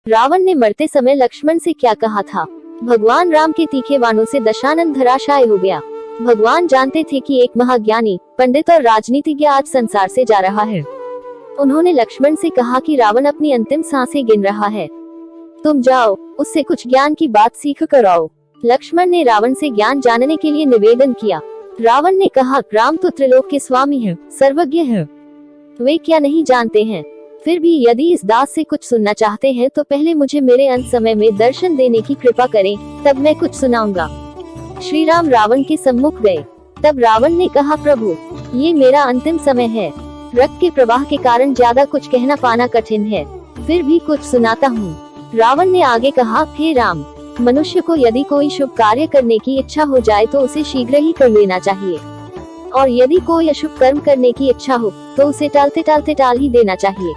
रावण ने मरते समय लक्ष्मण से क्या कहा था? भगवान राम के तीखे बाणों से दशानन धराशायी हो गया। भगवान जानते थे कि एक महाज्ञानी, पंडित और राजनीतिज्ञ आज संसार से जा रहा है। उन्होंने लक्ष्मण से कहा कि रावण अपनी अंतिम सांसें गिन रहा है, तुम जाओ उससे कुछ ज्ञान की बात सीख कर आओ। लक्ष्मण ने रावण से ज्ञान जानने के लिए निवेदन किया। रावण ने कहा, राम तो त्रिलोक के स्वामी हैं, सर्वज्ञ हैं, वे क्या नहीं जानते हैं? फिर भी यदि इस दास से कुछ सुनना चाहते हैं तो पहले मुझे मेरे अंत समय में दर्शन देने की कृपा करें, तब मैं कुछ सुनाऊंगा। श्री राम रावण के सम्मुख गए। तब रावण ने कहा, प्रभु ये मेरा अंतिम समय है, रक्त के प्रवाह के कारण ज्यादा कुछ कहना पाना कठिन है, फिर भी कुछ सुनाता हूँ। रावण ने आगे कहा, हे राम, मनुष्य को यदि कोई शुभ कार्य करने की इच्छा हो जाए तो उसे शीघ्र ही कर लेना चाहिए, और यदि कोई अशुभ कर्म करने की इच्छा हो तो उसे टालते टालते टाल ही देना चाहिए।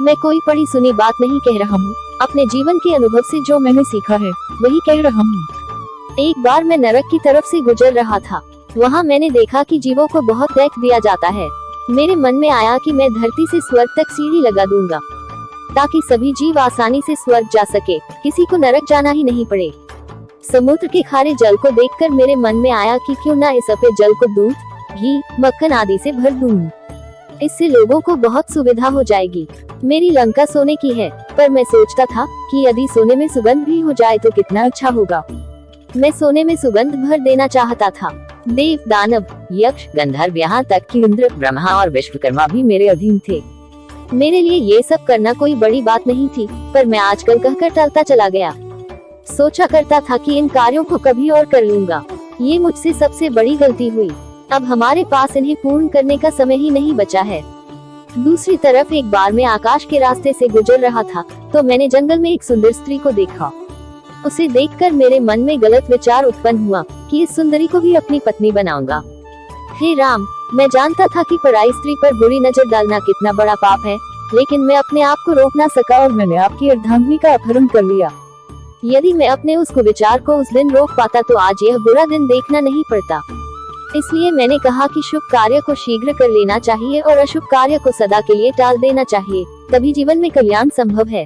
मैं कोई पढ़ी सुनी बात नहीं कह रहा हूँ, अपने जीवन के अनुभव से जो मैंने सीखा है वही कह रहा हूँ। एक बार मैं नरक की तरफ से गुजर रहा था। वहाँ मैंने देखा कि जीवों को बहुत दैख दिया जाता है। मेरे मन में आया कि मैं धरती से स्वर्ग तक सीढ़ी लगा दूंगा, ताकि सभी जीव आसानी से स्वर्ग जा सके, किसी को नरक जाना ही नहीं पड़े। समुद्र के खारे जल को देखकर मेरे मन में आया कि क्यों ना इस सफेद जल को दूध, घी, मक्खन आदि से भर दूं। इससे लोगों को बहुत सुविधा हो जाएगी। मेरी लंका सोने की है, पर मैं सोचता था कि यदि सोने में सुगंध भी हो जाए तो कितना अच्छा होगा। मैं सोने में सुगंध भर देना चाहता था। देव, दानव, यक्ष, गंधर्व, यहाँ तक कि इंद्र, ब्रह्मा और विश्वकर्मा भी मेरे अधीन थे। मेरे लिए ये सब करना कोई बड़ी बात नहीं थी, पर मैं आजकल कहकर टालता चला गया। सोचा करता था कि इन कार्यों को कभी और कर लूंगा। ये मुझसे सबसे बड़ी गलती हुई। अब हमारे पास इन्हें पूर्ण करने का समय ही नहीं बचा है। दूसरी तरफ एक बार मैं आकाश के रास्ते से गुजर रहा था तो मैंने जंगल में एक सुंदर स्त्री को देखा। उसे देखकर मेरे मन में गलत विचार उत्पन्न हुआ कि इस सुंदरी को भी अपनी पत्नी बनाऊंगा। हे राम, मैं जानता था कि पराई स्त्री पर बुरी नजर डालना कितना बड़ा पाप है, लेकिन मैं अपने आप को रोक ना सका और मैंने आपकी अर्धांगिनी का अपहरण कर लिया। यदि मैं अपने उस कुविचार को उस दिन रोक पाता तो आज यह बुरा दिन देखना नहीं पड़ता। इसलिए मैंने कहा कि शुभ कार्य को शीघ्र कर लेना चाहिए और अशुभ कार्य को सदा के लिए टाल देना चाहिए, तभी जीवन में कल्याण संभव है।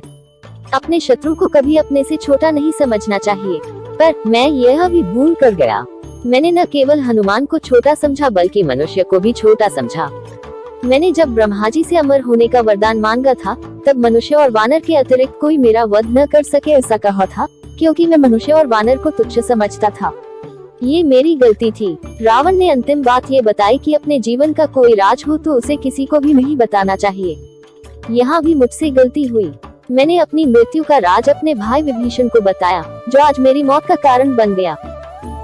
अपने शत्रु को कभी अपने से छोटा नहीं समझना चाहिए। पर मैं यह भी भूल कर गया। मैंने न केवल हनुमान को छोटा समझा बल्कि मनुष्य को भी छोटा समझा। मैंने जब ब्रह्मा जी से अमर होने का वरदान मांगा था तब मनुष्य और वानर के अतिरिक्त कोई मेरा वध न कर सके ऐसा कहा था, क्योंकि मैं मनुष्य और वानर को तुच्छ समझता था। ये मेरी गलती थी। रावण ने अंतिम बात ये बताई कि अपने जीवन का कोई राज हो तो उसे किसी को भी नहीं बताना चाहिए। यहाँ भी मुझसे गलती हुई। मैंने अपनी मृत्यु का राज अपने भाई विभीषण को बताया, जो आज मेरी मौत का कारण बन गया।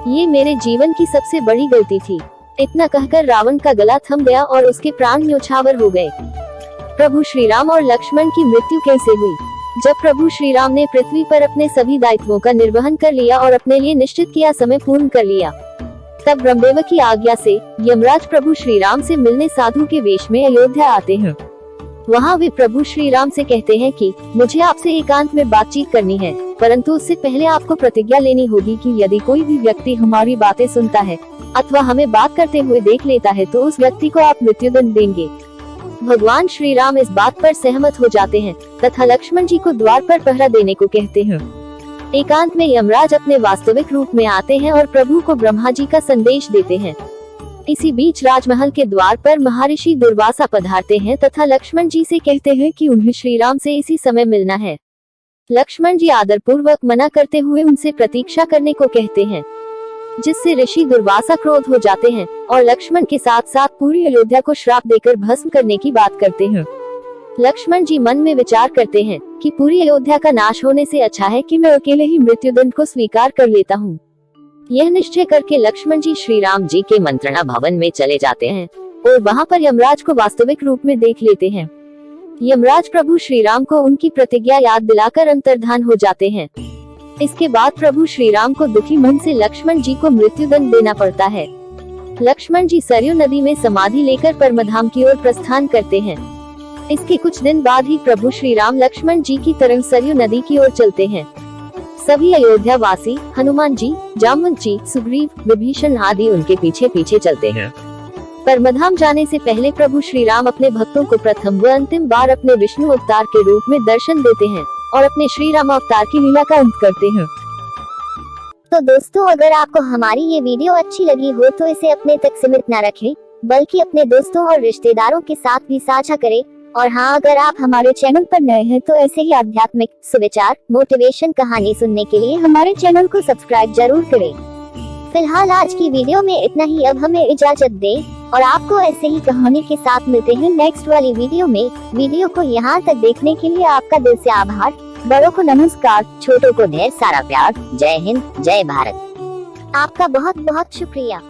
ये मेरे जीवन की सबसे बड़ी गलती थी। इतना कहकर रावण का गला थम गया और उसके प्राण न्योछावर हो गए। प्रभु श्री राम और लक्ष्मण की मृत्यु कैसे हुई? जब प्रभु श्री राम ने पृथ्वी पर अपने सभी दायित्वों का निर्वहन कर लिया और अपने लिए निश्चित किया समय पूर्ण कर लिया, तब ब्रह्मदेव की आज्ञा से यमराज प्रभु श्री राम से मिलने साधु के वेश में अयोध्या आते हैं। वहाँ वे प्रभु श्री राम से कहते हैं कि मुझे आपसे एकांत में बातचीत करनी है, परंतु उससे पहले आपको प्रतिज्ञा लेनी होगी कि यदि कोई भी व्यक्ति हमारी बातें सुनता है अथवा हमें बात करते हुए देख लेता है तो उस व्यक्ति को आप मृत्युदंड देंगे। भगवान श्री राम इस बात पर सहमत हो जाते हैं तथा लक्ष्मण जी को द्वार पर पहरा देने को कहते हैं। एकांत में यमराज अपने वास्तविक रूप में आते हैं और प्रभु को ब्रह्मा जी का संदेश देते हैं। इसी बीच राजमहल के द्वार पर महर्षि दुर्वासा पधारते हैं तथा लक्ष्मण जी से कहते हैं कि उन्हें श्री राम से इसी समय मिलना है। लक्ष्मण जी आदर पूर्वक मना करते हुए उनसे प्रतीक्षा करने को कहते हैं, जिससे ऋषि दुर्वासा क्रोध हो जाते हैं और लक्ष्मण के साथ साथ पूरी अयोध्या को श्राप देकर भस्म करने की बात करते हैं। लक्ष्मण जी मन में विचार करते हैं कि पूरी अयोध्या का नाश होने से अच्छा है कि मैं अकेले ही मृत्युदंड को स्वीकार कर लेता हूँ। यह निश्चय करके लक्ष्मण जी श्री राम जी के मंत्रणा भवन में चले जाते हैं और वहाँ पर यमराज को वास्तविक रूप में देख लेते हैं। यमराज प्रभु श्री राम को उनकी प्रतिज्ञा याद दिलाकर अंतर्धान हो जाते हैं। इसके बाद प्रभु श्री राम को दुखी मन से लक्ष्मण जी को मृत्युदंड देना पड़ता है। लक्ष्मण जी सरयू नदी में समाधि लेकर परमधाम की ओर प्रस्थान करते हैं। इसके कुछ दिन बाद ही प्रभु श्री राम लक्ष्मण जी की तरह सरयू नदी की ओर चलते हैं। सभी अयोध्या वासी, हनुमान जी, जामवंत जी, सुग्रीव, विभीषण आदि उनके पीछे पीछे चलते हैं। परमधाम जाने से पहले प्रभु श्री राम अपने भक्तों को प्रथम व अंतिम बार अपने विष्णु अवतार के रूप में दर्शन देते हैं। और अपने श्री राम अवतार की लीला का अंत करते हैं। तो दोस्तों, अगर आपको हमारी ये वीडियो अच्छी लगी हो तो इसे अपने तक सीमित न रखें, बल्कि अपने दोस्तों और रिश्तेदारों के साथ भी साझा करें। और हाँ, अगर आप हमारे चैनल पर नए हैं तो ऐसे ही आध्यात्मिक, सुविचार, मोटिवेशन कहानी सुनने के लिए हमारे चैनल को सब्सक्राइब जरूर करें। फिलहाल आज की वीडियो में इतना ही। अब हमें इजाजत दें और आपको ऐसे ही कहानी के साथ मिलते हैं नेक्स्ट वाली वीडियो में। वीडियो को यहाँ तक देखने के लिए आपका दिल से आभार। बड़ों को नमस्कार, छोटों को ढेर सारा प्यार। जय हिंद, जय भारत। आपका बहुत बहुत शुक्रिया।